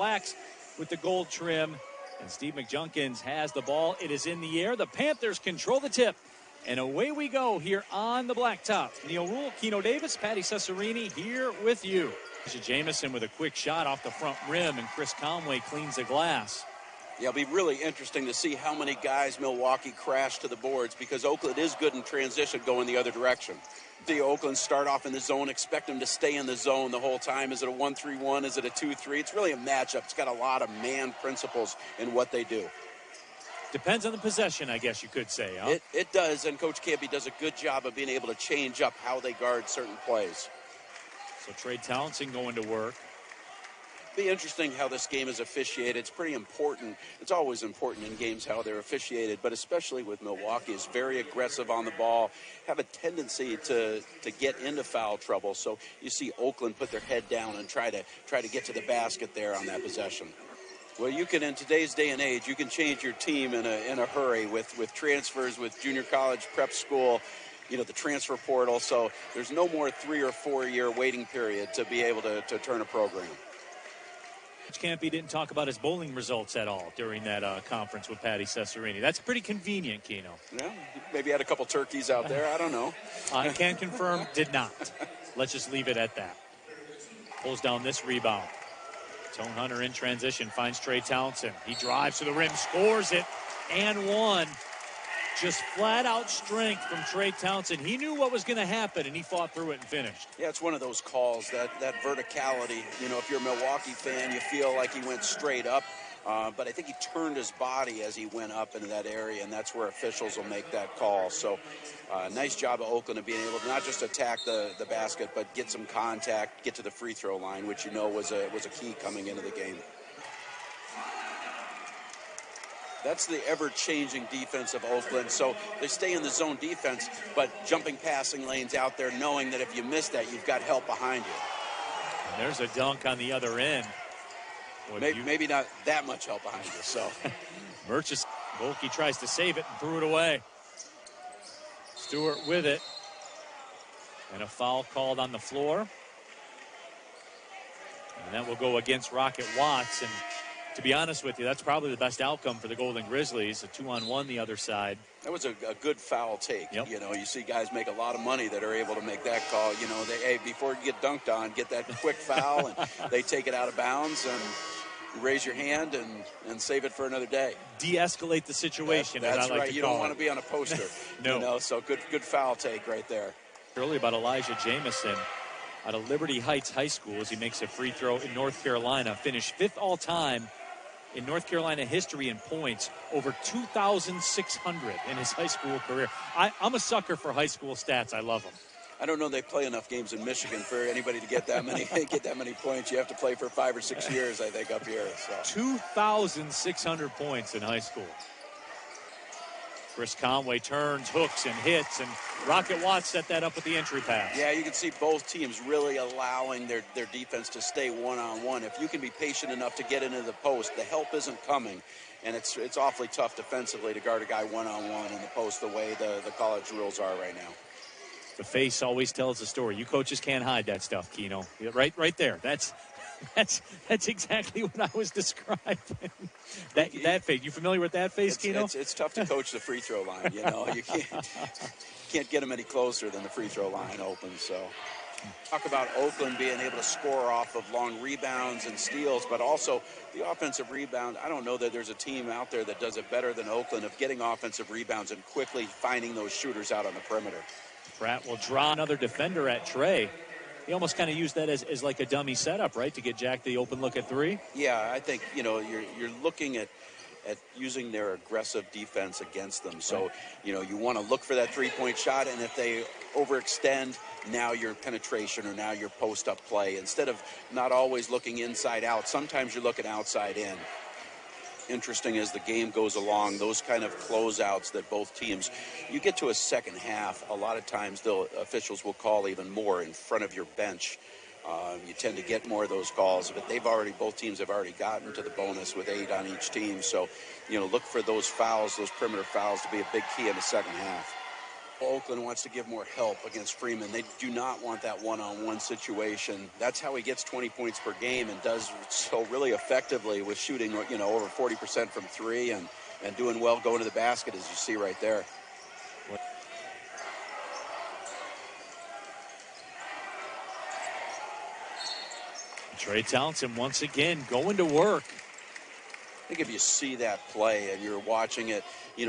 Blacks with the gold trim. And Steve McJunkins has the ball. It is in the air. The Panthers control the tip. And away we go here on the blacktop. Neil Rule, Keno Davis, Patty Cesarini here with you. Jamison with a quick shot off the front rim, and Chris Conway cleans the glass. Yeah, it'll be really interesting to see how many guys Milwaukee crash to the boards, because Oakland is good in transition going the other direction. The Oakland start off in the zone, expect them to stay in the zone the whole time. Is it a 1-3-1? Is it a 2-3? It's really a matchup. It's got a lot of man principles in what they do. Depends on the possession, I guess you could say, huh? It does, and Coach Campy does a good job of being able to change up how they guard certain plays. So Trey Townsend going to work. Be interesting how this game is officiated. It's pretty important. It's always important in games how they're officiated, but especially with Milwaukee, is very aggressive on the ball, have a tendency to get into foul trouble. So you see Oakland put their head down and try to get to the basket there on that possession. Well, you can, in today's day and age, you can change your team in a hurry with transfers, with junior college, prep school, you know, the transfer portal. So there's no more 3 or 4 year waiting period to be able to turn a program. Coach Campy didn't talk about his bowling results at all during that conference with Patty Cesarini. That's pretty convenient, Keno. Yeah, maybe had a couple turkeys out there. I don't know. I can confirm, did not. Let's just leave it at that. Pulls down this rebound. Tone Hunter in transition finds Trey Townsend. He drives to the rim, scores it, and one. Just flat-out strength from Trey Townsend. He knew what was going to happen, and he fought through it and finished. Yeah, it's one of those calls, that verticality. You know, if you're a Milwaukee fan, you feel like he went straight up. But I think he turned his body as he went up into that area, and that's where officials will make that call. So nice job of Oakland of being able to not just attack the basket, but get some contact, get to the free throw line, which you know was a key coming into the game. That's the ever-changing defense of Oakland. So they stay in the zone defense, but jumping passing lanes out there, knowing that if you miss that, you've got help behind you. And there's a dunk on the other end. Maybe not that much help behind you. So Volke tries to save it and threw it away. Stewart with it. And a foul called on the floor. And that will go against Rocket Watts. And to be honest with you, that's probably the best outcome for the Golden Grizzlies, a 2-on-1 the other side. That was a good foul take. Yep. You know, you see guys make a lot of money that are able to make that call. You know, before you get dunked on, get that quick foul, and they take it out of bounds, and you raise your hand and save it for another day. De-escalate the situation. That's right. You don't want to be on a poster. No. You know, so good foul take right there. Early about Elijah Jamison out of Liberty Heights High School as he makes a free throw in North Carolina. Finished 5th all-time in North Carolina history in points, over 2,600 in his high school career. I'm a sucker for high school stats. I love them. I don't know they play enough games in Michigan for anybody to get that many points. You have to play for 5 or 6 years, I think, up here. So. 2,600 points in high school. Chris Conway turns, hooks, and hits, and Rocket Watts set that up with the entry pass. Yeah, you can see both teams really allowing their defense to stay one-on-one. If you can be patient enough to get into the post, the help isn't coming, and it's awfully tough defensively to guard a guy one-on-one in the post the way the college rules are right now. The face always tells the story. You coaches can't hide that stuff, Keno. Right there. That's exactly what I was describing. That face. You familiar with that face, Keno? It's tough to coach the free throw line. You know, you can't get them any closer than the free throw line opens. So talk about Oakland being able to score off of long rebounds and steals, but also the offensive rebound. I don't know that there's a team out there that does it better than Oakland of getting offensive rebounds and quickly finding those shooters out on the perimeter. Pratt will draw another defender at Trey. He almost kind of used that as like a dummy setup, right, to get Jack the open look at three? Yeah, I think, you know, you're looking at using their aggressive defense against them. So, you know, you want to look for that three-point shot, and if they overextend, now your penetration or now your post-up play. Instead of not always looking inside out, sometimes you're looking outside in. Interesting as the game goes along, those kind of closeouts that both teams, you get to a second half, a lot of times the officials will call even more in front of your bench. You tend to get more of those calls, but both teams have already gotten to the bonus with 8 on each team. So, you know, look for those fouls, those perimeter fouls to be a big key in the second half. Oakland wants to give more help against Freeman. They do not want that one-on-one situation. That's how he gets 20 points per game and does so really effectively with shooting, over 40% from three and doing well going to the basket, as you see right there. Trey Townsend once again going to work. I think if you see that play and you're watching it,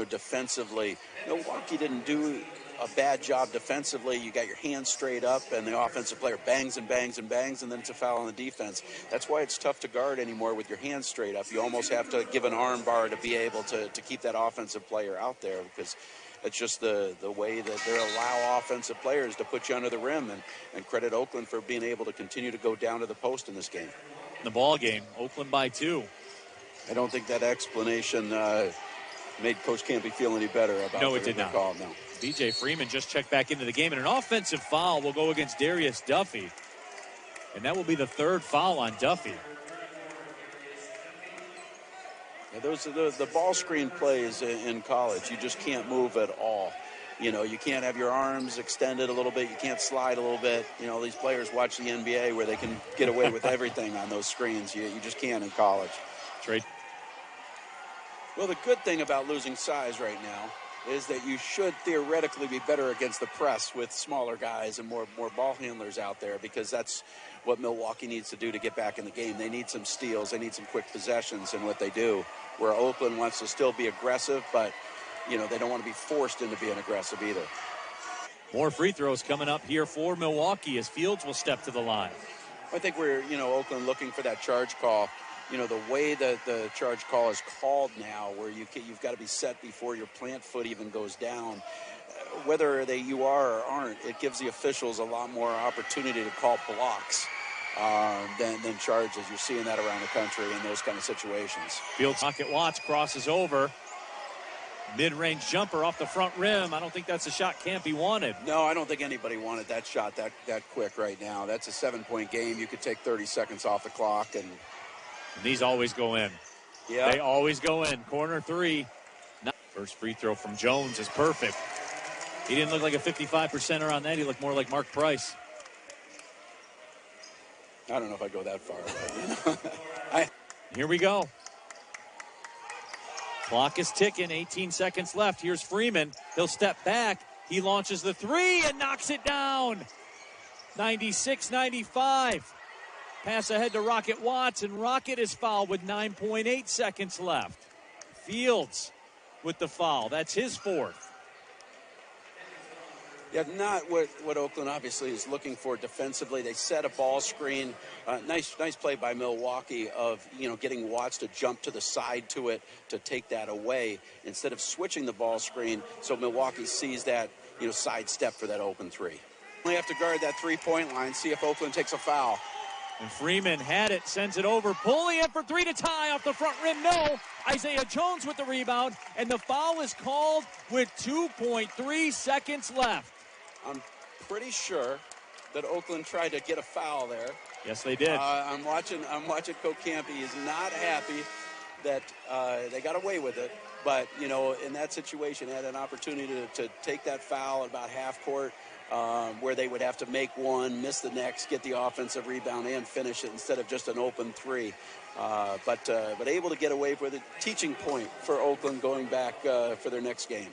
defensively, Milwaukee didn't do a bad job defensively. You got your hands straight up, and the offensive player bangs and bangs and bangs, and then it's a foul on the defense. That's why it's tough to guard anymore with your hands straight up. You almost have to give an arm bar to be able to keep that offensive player out there, because it's just the way that they allow offensive players to put you under the rim, and credit Oakland for being able to continue to go down to the post in this game. In the ball game, Oakland by 2. I don't think that explanation made Coach Campy feel any better about No, it did not. Call. No. B.J. Freeman just checked back into the game, and an offensive foul will go against Darius Duffy. And that will be the 3rd foul on Duffy. Yeah, those are the ball screen plays in college. You just can't move at all. You can't have your arms extended a little bit. You can't slide a little bit. These players watch the NBA where they can get away with everything on those screens. You just can't in college. Trade. Well, the good thing about losing size right now is that you should theoretically be better against the press with smaller guys and more ball handlers out there, because that's what Milwaukee needs to do to get back in the game. They need some steals. They need some quick possessions in what they do, where Oakland wants to still be aggressive, but, they don't want to be forced into being aggressive either. More free throws coming up here for Milwaukee as Fields will step to the line. I think we're, Oakland looking for that charge call. The way that the charge call is called now, where you've got to be set before your plant foot even goes down, whether you are or aren't, it gives the officials a lot more opportunity to call blocks than charges. You're seeing that around the country in those kind of situations. Fields, Rocket Watts crosses over. Mid-range jumper off the front rim. I don't think that's a shot Campy wanted. No, I don't think anybody wanted that shot that quick right now. That's a 7-point game. You could take 30 seconds off the clock, and these always go in. Yeah. They always go in. Corner 3. First free throw from Jones is perfect. He didn't look like a 55%er on that. He looked more like Mark Price. I don't know if I go that far. Here we go. Clock is ticking. 18 seconds left. Here's Freeman. He'll step back. He launches the 3 and knocks it down. 96-95. Pass ahead to Rocket Watts, and Rocket is fouled with 9.8 seconds left. Fields with the foul. That's his 4th. Yeah, not what Oakland obviously is looking for defensively. They set a ball screen. Nice play by Milwaukee of, getting Watts to jump to the side to it to take that away instead of switching the ball screen. So Milwaukee sees that, side step for that open 3. Only have to guard that 3-point line, see if Oakland takes a foul. And Freeman had it, sends it over, pulling it for 3 to tie off the front rim. No, Isaiah Jones with the rebound, and the foul is called with 2.3 seconds left. I'm pretty sure that Oakland tried to get a foul there. Yes, they did. I'm watching Coach Campy. He's not happy that they got away with it. But, in that situation, had an opportunity to take that foul at about half court, where they would have to make one, miss the next, get the offensive rebound, and finish it instead of just an open 3. But able to get away with it. Teaching point for Oakland going back for their next game.